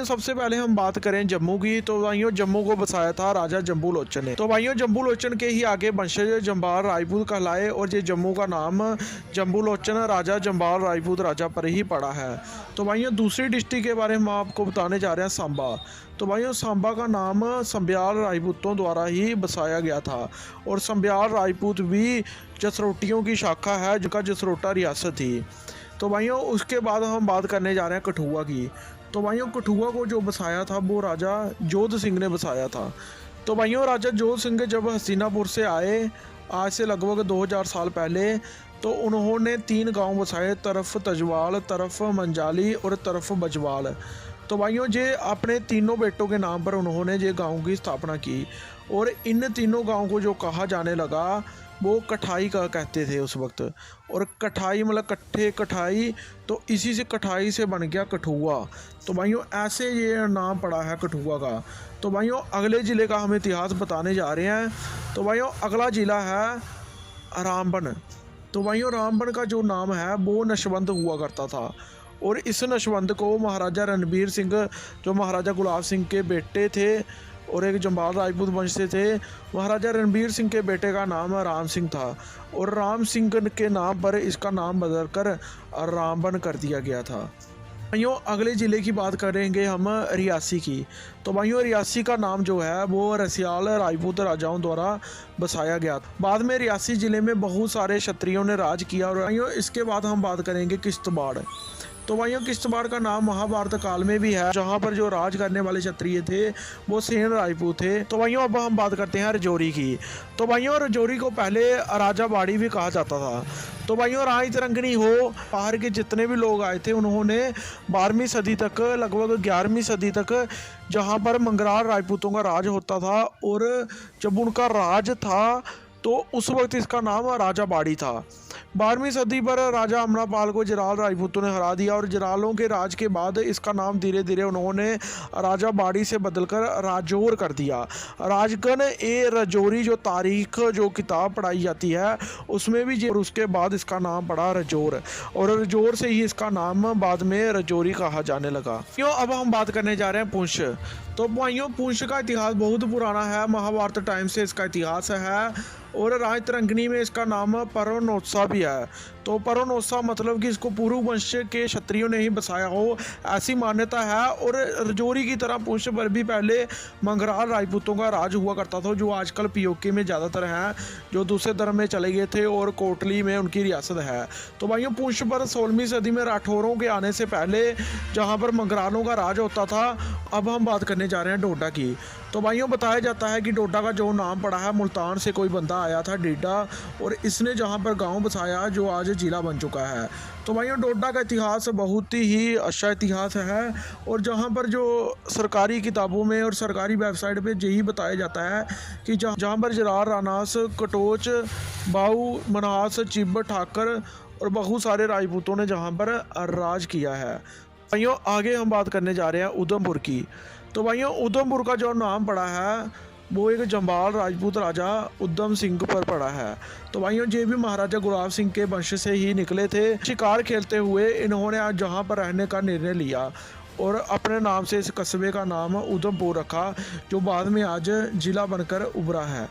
सबसे पहले हम बात करें जम्मू की, तो भाइयों जम्मू को बसाया था राजा जम्बू लोचन ने। तो भाइयों जम्बू लोचन के ही आगे वंशज जम्बाल राजपूत कहलाए और ये जम्मू का नाम जम्बू लोचन राजा जम्बाल राजपूत राजा पर ही पड़ा है। तो भाइयों दूसरी डिस्ट्रिक्ट के बारे में हम आपको बताने जा रहे हैं सांबा। तो भाइयों सांबा का नाम संब्याल राजपूतों द्वारा ही बसाया गया था और संब्याल राजपूत भी जसरोटियों की शाखा है जिनका जसरोटा रियासत थी। तो भाइयों उसके बाद हम बात करने जा रहे हैं कठुआ की। तो भाइयों कठुआ को जो बसाया था वो राजा जोध सिंह ने बसाया था। तो भाइयों राजा जोध सिंह जब हस्तिनापुर से आए आज से लगभग 2000 साल पहले, तो उन्होंने 3 गांव बसाए, तरफ तजवाल, तरफ मंजाली और तरफ बजवाल। तो भाइयों ये अपने तीनों बेटों के नाम पर उन्होंने ये गांव की स्थापना की और इन तीनों गांव को जो कहा जाने लगा वो कठाई का कहते थे उस वक्त। और कठाई मतलब कट्ठे कठाई, तो इसी से कठाई से बन गया कठुआ। तो भाइयों ऐसे ये नाम पड़ा है कठुआ का। तो भाइयों अगले ज़िले का हम इतिहास बताने जा रहे हैं। तो भाइयों अगला ज़िला है रामबन। तो भाइयों रामबन का जो नाम है वो नशबंद हुआ करता था और इस नशबंद को महाराजा रणबीर सिंह जो महाराजा गुलाब सिंह के बेटे थे और एक जम्बाल राजपूत वंश से थे, महाराजा रणबीर सिंह के बेटे का नाम राम सिंह था और राम सिंह के नाम पर इसका नाम बदलकर रामबन कर दिया गया था। भाइयों अगले ज़िले की बात करेंगे हम रियासी की। तो भाइयों रियासी का नाम जो है वो रसियाल राजपूत राजाओं द्वारा बसाया गया। बाद में रियासी ज़िले में बहुत सारे क्षत्रियों ने राज किया। और भाइयों इसके बाद हम बात करेंगे किश्तवाड़। तो भाइयों किश्तवाड़ का नाम महाभारत काल में भी है, जहाँ पर जो राज करने वाले क्षत्रिय थे वो सेन राजपूत थे। तो भाइयों अब हम बात करते हैं रजौरी की। तो भाइयों रजौरी को पहले राजा बाड़ी भी कहा जाता था। तो भाइयों राज तरंगनी हो बाहर के जितने भी लोग आए थे उन्होंने 12वीं सदी तक लगभग 11वीं सदी तक जहाँ पर मंगराल राजपूतों का राज होता था और जब उनका राज था तो उस वक्त इसका नाम राजा बाड़ी था। 12वीं सदी पर राजा अमरापाल को जराल राजपूतों ने हरा दिया और जरालों के राज के बाद इसका नाम धीरे धीरे उन्होंने राजा बाड़ी से बदलकर राजौर कर दिया। राजगण ए रजौरी जो तारीख जो किताब पढ़ाई जाती है उसमें भी और उसके बाद इसका नाम पड़ा रजौर और रजौर से ही इसका नाम बाद में रजौरी कहा जाने लगा। क्यों अब हम बात करने जा रहे हैं पुंछ। तो भाइयों पुंछ का इतिहास बहुत पुराना है, महाभारत टाइम से इसका इतिहास है और राज तरंगनी में इसका नाम परवनोत्सा भी है। तो परवनोत्सा मतलब कि इसको पुरु वंश के क्षत्रियों ने ही बसाया हो ऐसी मान्यता है। और रजौरी की तरह पुंछ पर भी पहले मंगराल राजपूतों का राज हुआ करता था जो आजकल पीओके में ज़्यादातर हैं, जो दूसरे धर्म में चले गए थे और कोटली में उनकी रियासत है। तो भाइयों पुंछ पर 16वीं सदी में राठौरों के आने से पहले जहाँ पर मंगरालों का राज होता था। अब हम बात करने जा रहे हैं डोडा की। तो भाइयों बताया जाता है कि डोडा का जो नाम पड़ा है मुल्तान से कोई बंदा आया था डीडा और इसने जहाँ पर गांव बसाया जो आज जिला बन चुका है। तो भाइयों डोडा का इतिहास बहुत ही अच्छा इतिहास है और जहाँ पर जो सरकारी किताबों में और सरकारी वेबसाइट पे यही बताया जाता है कि जहाँ पर जरार रानास कटोच बाऊ मनास चिब ठाकर और बहुत सारे राजपूतों ने जहाँ पर राज किया है। भाइयों आगे हम बात करने जा रहे हैं उधमपुर की। तो भाइयों उधमपुर का जो नाम पड़ा है वो एक जम्बाल राजपूत राजा उधम सिंह पर पड़ा है। तो भाइयों ये भी महाराजा गुलाब सिंह के वंश से ही निकले थे। शिकार खेलते हुए इन्होंने आज जहाँ पर रहने का निर्णय लिया और अपने नाम से इस कस्बे का नाम उधमपुर रखा जो बाद में आज जिला बनकर उभरा है।